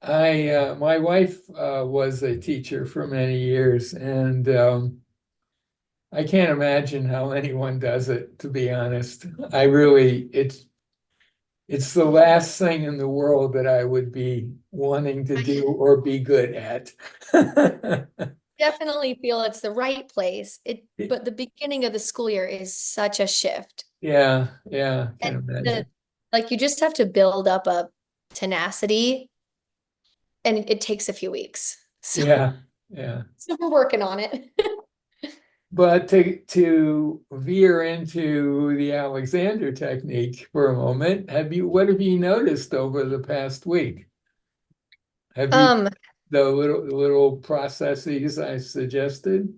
My wife was a teacher for many years, and I can't imagine how anyone does it, to be honest. It's the last thing in the world that I would be wanting to do or be good at. Definitely feel it's the right place. But the beginning of the school year is such a shift. Yeah, yeah, can And imagine. you just have to build up a tenacity and it takes a few weeks. So, Yeah, yeah. so we're working on it. But to veer into the Alexander technique for a moment, what have you noticed over the past week? Have you Um, the little processes I suggested?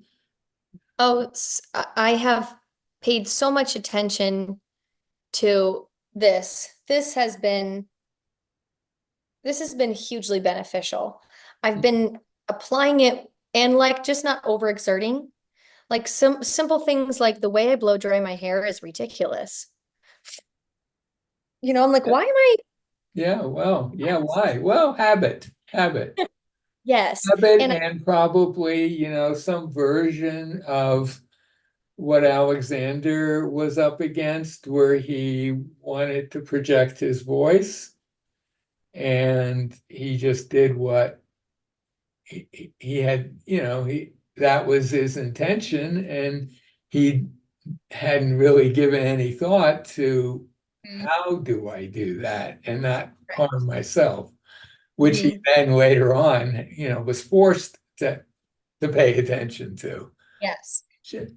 I have paid so much attention to this. This has been hugely beneficial. I've been applying it and just not overexerting. Like some simple things like the way I blow dry my hair is ridiculous. I'm like, why am I? Yeah, well, yeah, why? Well, habit. Yes. Habit And and probably, some version of what Alexander was up against where he wanted to project his voice and he just did what he had, that was his intention, and he hadn't really given any thought to how do I do that and not harm myself, which he Mhm. then later on, was forced to pay attention to. Yes.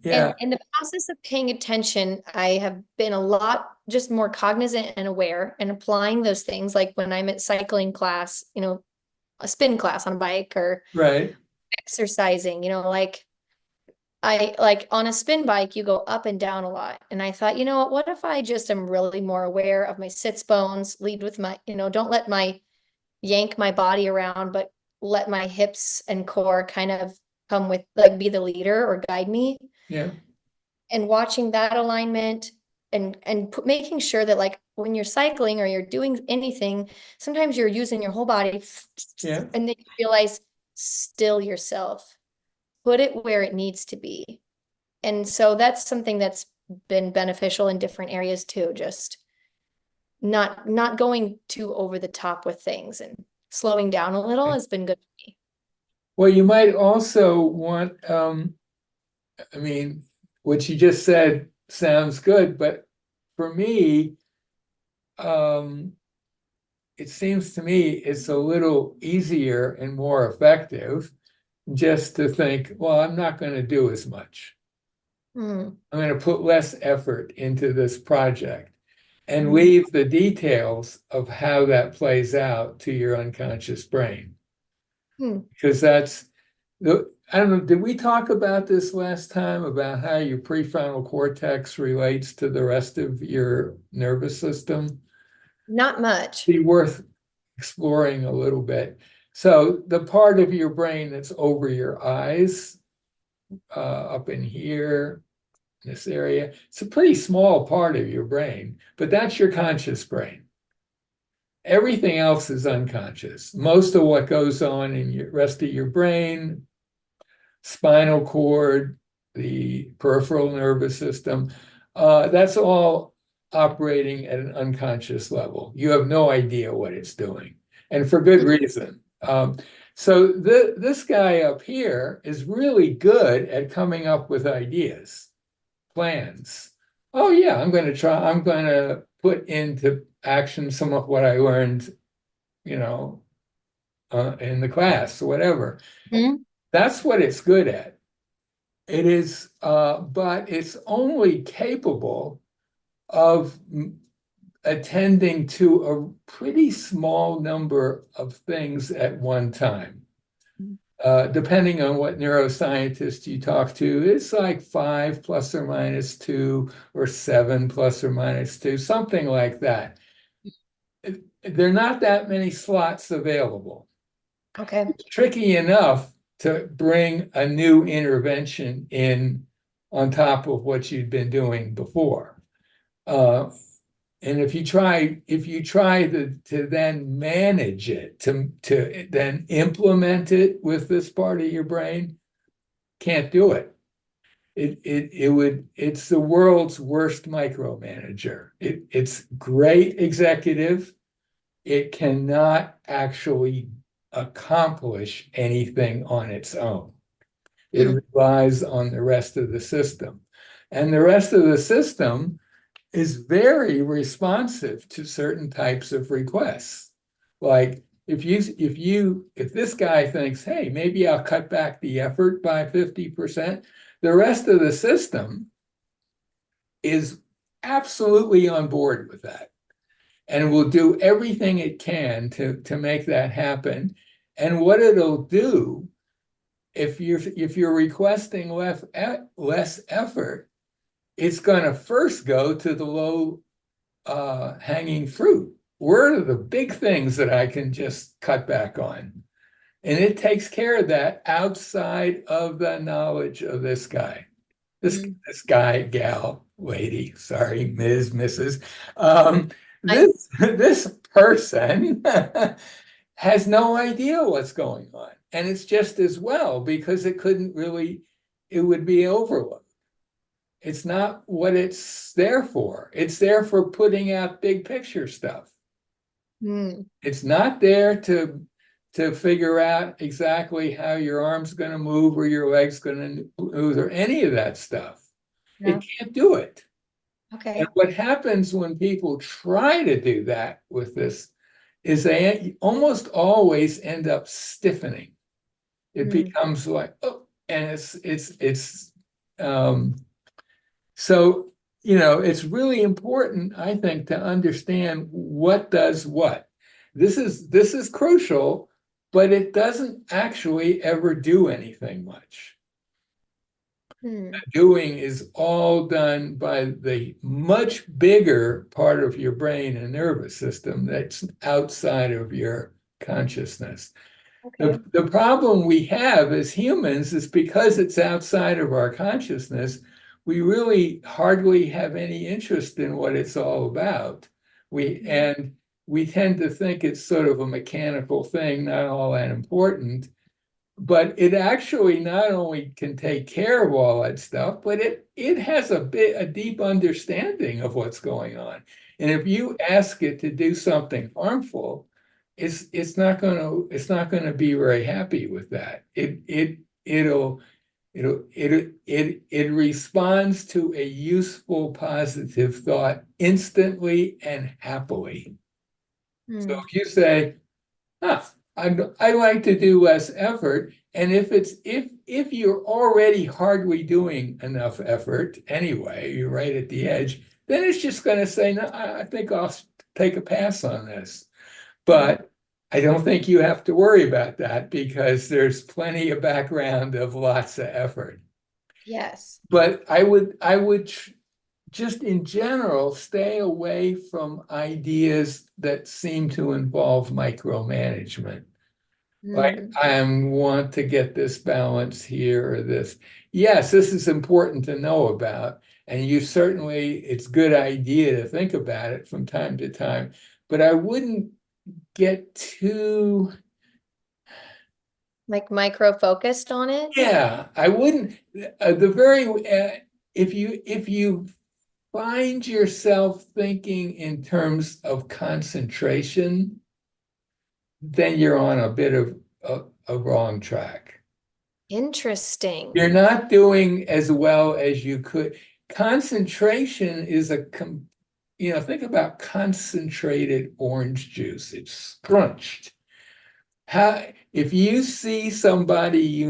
Yeah, And in the process of paying attention, I have been a lot just more cognizant and aware and applying those things like when I'm at cycling class, a spin class on a bike or right. exercising, like I like on a spin bike, you go up and down a lot. And I thought, what if I just am really more aware of my sits bones, lead with my, don't let my yank my body around, but let my hips and core kind of come with be the leader or guide me. Yeah, And watching that alignment and making sure that when you're cycling or you're doing anything, sometimes you're using your whole body yeah. and then you realize still yourself, put it where it needs to be. And so that's something that's been beneficial in different areas too, just not going too over the top with things and slowing down a little has been good for me. Well, you might also want, I mean, what you just said sounds good, but for me, um, it seems to me it's a little easier and more effective just to think, well, I'm not going to do as much. Mm, I'm going to put less effort into this project and mm, leave the details of how that plays out to your unconscious brain. mm. Because I don't know, did we talk about this last time about how your prefrontal cortex relates to the rest of your nervous system? Not much. Be worth exploring a little bit. So the part of your brain that's over your eyes, up in here, this area, it's a pretty small part of your brain, but that's your conscious brain. Everything else is unconscious. Most of what goes on in the rest of your brain, spinal cord, the peripheral nervous system, that's all operating at an unconscious level. You have no idea what it's doing, and for good reason. So this guy up here is really good at coming up with ideas, plans. Oh yeah, I'm going to put into action some of what I learned, you know, in the class or whatever. Mhm. That's what it's good at. It is, but it's only capable of attending to a pretty small number of things at one time. Depending on what neuroscientist you talk to, it's like 5 ± 2 or 7 ± 2, something like that. There are not that many slots available. Okay. It's tricky enough to bring a new intervention in on top of what you'd been doing before. Uh, And if you try to then manage it, to then implement it with this part of your brain, can't do it. It's the world's worst micromanager. It's great executive. It cannot actually accomplish anything on its own. It Hmm. relies on the rest of the system. And the rest of the system is very responsive to certain types of requests. Like if this guy thinks, hey, maybe I'll cut back the effort by 50%, the rest of the system is absolutely on board with that and will do everything it can to make that happen. And what it'll do if you're requesting less effort, it's going to first go to the low hanging fruit. Where are the big things that I can just cut back on? And it takes care of that outside of the knowledge of this guy. This Hmm. this guy, gal, lady, sorry, Ms., Mrs. Um, I this person has no idea what's going on. And it's just as well because it would be overload. It's not what it's there for. It's there for putting out big picture stuff. hmm. It's not there to figure out exactly how your arm's going to move or your leg's going to move or any of that stuff. Yeah. It can't do it. And Okay. what happens when people try to do that with this is they almost always end up stiffening. It Hmm. becomes like, oh, and it's um, so, it's really important, I think, to understand what does what. This is crucial, but it doesn't actually ever do anything much. Hmm. Doing is all done by the much bigger part of your brain and nervous system that's outside of your consciousness. Okay. The problem we have as humans is because it's outside of our consciousness, we really hardly have any interest in what it's all about. And we tend to think it's sort of a mechanical thing, not all that important. But it actually not only can take care of all that stuff, but it has a deep understanding of what's going on. And if you ask it to do something harmful, it's not gonna be very happy with that. It responds to a useful positive thought instantly and happily. So Hmm. if you say, huh, I like to do less effort. And if you're already hardly doing enough effort anyway, you're right at the edge, then it's just going to say, no, I think I'll take a pass on this. Hmm. But I don't think you have to worry about that because there's plenty of background of lots of effort. Yes. But I would just in general stay away from ideas that seem to involve micromanagement. Like Hmm. I want to get this balance here or this. Yes, this is important to know about. And it's a good idea to think about it from time to time. But I wouldn't get too, Like micro focused on it. yeah, I wouldn't, the very, if you find yourself thinking in terms of concentration, then you're on a bit of a wrong track. Interesting. You're not doing as well as you could. Concentration is think about concentrated orange juice. It's scrunched. If you see somebody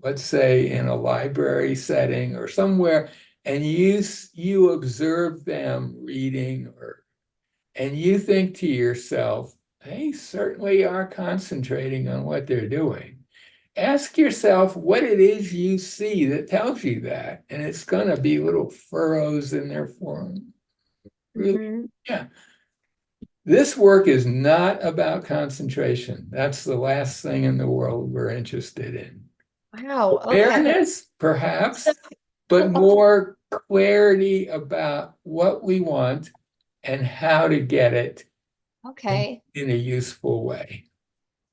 let's say in a library setting or somewhere, and you observe them reading and you think to yourself, they certainly are concentrating on what they're doing. Ask yourself what it is you see that tells you that. And it's going to be little furrows in their form. Really? Hmm. Yeah. This work is not about concentration. That's the last thing in the world we're interested in. Wow. Okay. Awareness, So, perhaps, but okay. more clarity about what we want and how to get it Okay. in a useful way.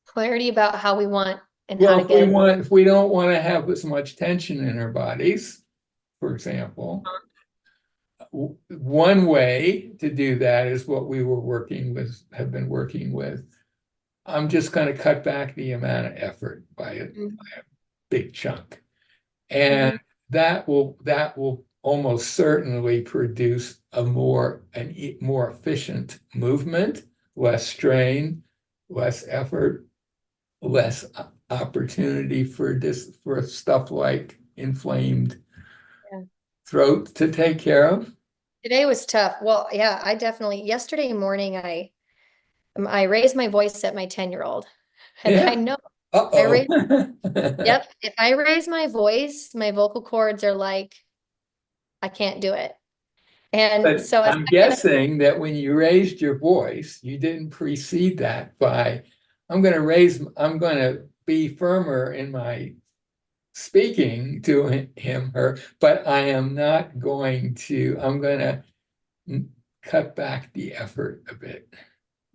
Clarity about how we want and how Well, to get it. if we don't want to have as much tension in our bodies, for example, one way to do that is what we were working with, have been working with. I'm just going to cut back the amount of effort by a big chunk. And Mhm. that will almost certainly produce more efficient movement, less strain, less effort, less opportunity for stuff like inflamed Yeah. throat to take care of. Today was tough. Well, yeah, I definitely, yesterday morning, I raised my voice at my 10-year-old. And I Yeah. know I Uh-oh. raise, yep, if I raise my voice, my vocal cords are like, I can't do it. And But so a I'm second, guessing that when you raised your voice, you didn't precede that by, I'm going to be firmer in my speaking to him, her, but I'm going to cut back the effort a bit.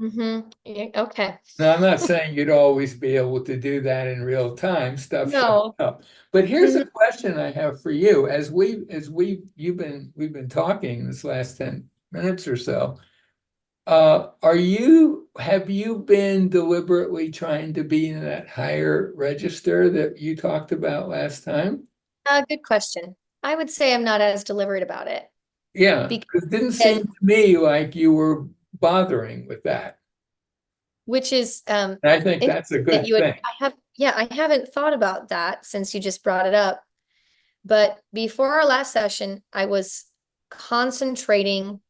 okay. Now, I'm not saying you'd always be able to do that in real time, stuff shows No. up. But here's a Mhm. question I have for you. We've been talking this last 10 minutes or so. Have you been deliberately trying to be in that higher register that you talked about last time? Good question. I would say I'm not as deliberate about it Yeah, because, it didn't seem to me like you were bothering with that. which is And I think interesting that's a that good you would, thing. I haven't thought about that since you just brought it up. But before our last session, I was concentrating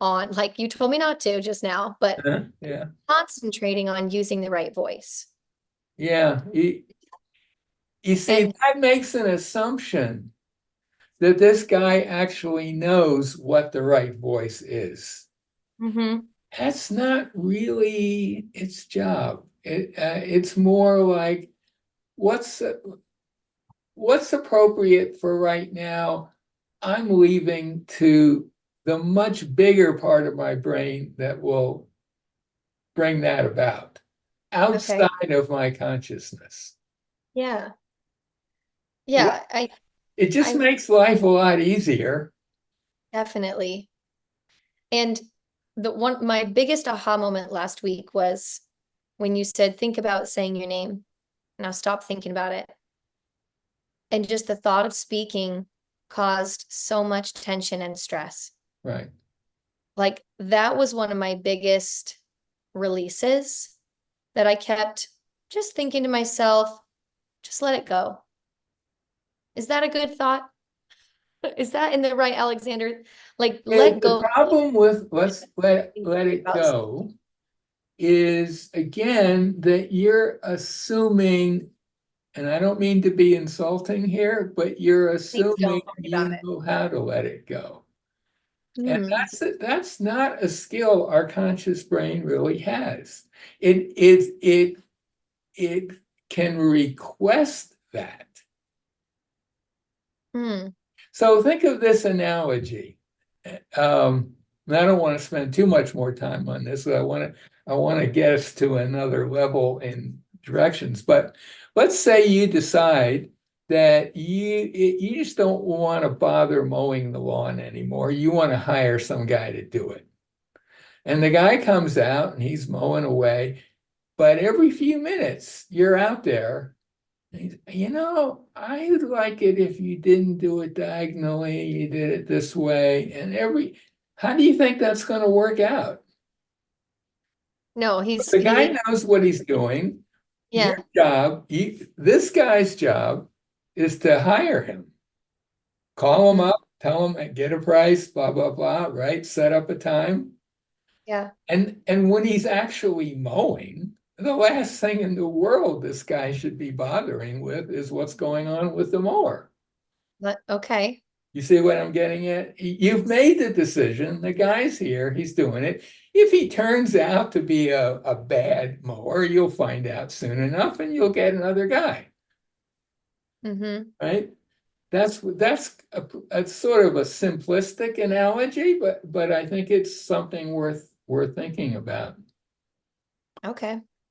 on, like you told me not to just now, but Yeah, concentrating on using the right voice. yeah. You see, And that makes an assumption that this guy actually knows what the right voice is. Mhm. That's not really its job. It's more like what's what's appropriate for right now. I'm leaving to the much bigger part of my brain that will bring that about Okay. outside of my consciousness. Yeah. Yeah, It just I makes life a lot easier. definitely. And my biggest aha moment last week was when you said, think about saying your name. Now stop thinking about it. And just the thought of speaking caused so much tension and stress. Right. Like that was one of my biggest releases that I kept just thinking to myself, just let it go. Is that a good thought? Is that in the right, Alexander? Like let The go problem with let it about go is again that you're assuming, and I don't mean to be insulting here, but you're please assuming don't worry about you it. know how to let it go. And Hmm. that's not a skill our conscious brain really has. It can request that. Hmm. So think of this analogy. And I don't want to spend too much more time on this. I want to get us to another level in directions. But let's say you decide that you just don't want to bother mowing the lawn anymore. You want to hire some guy to do it. And the guy comes out and he's mowing away, but every few minutes you're out there. I'd like it if you didn't do it diagonally, you did it this way. How do you think that's going to work out? No, The he guy needs, knows what he's doing. yeah. This guy's job is to hire him, call him Mm, up, tell him, get a price, blah, blah, blah, right? Set up a time. yeah. And when he's actually mowing, the last thing in the world this guy should be bothering with is what's going on with the mower. Okay. You see what I'm getting at? You've made the decision. The guy's here. He's doing it. If he turns out to be a bad mower, you'll find out soon enough and you'll get another guy, Mm-hmm. right? that's a sort of a simplistic analogy, but I think it's something worth thinking about. Okay.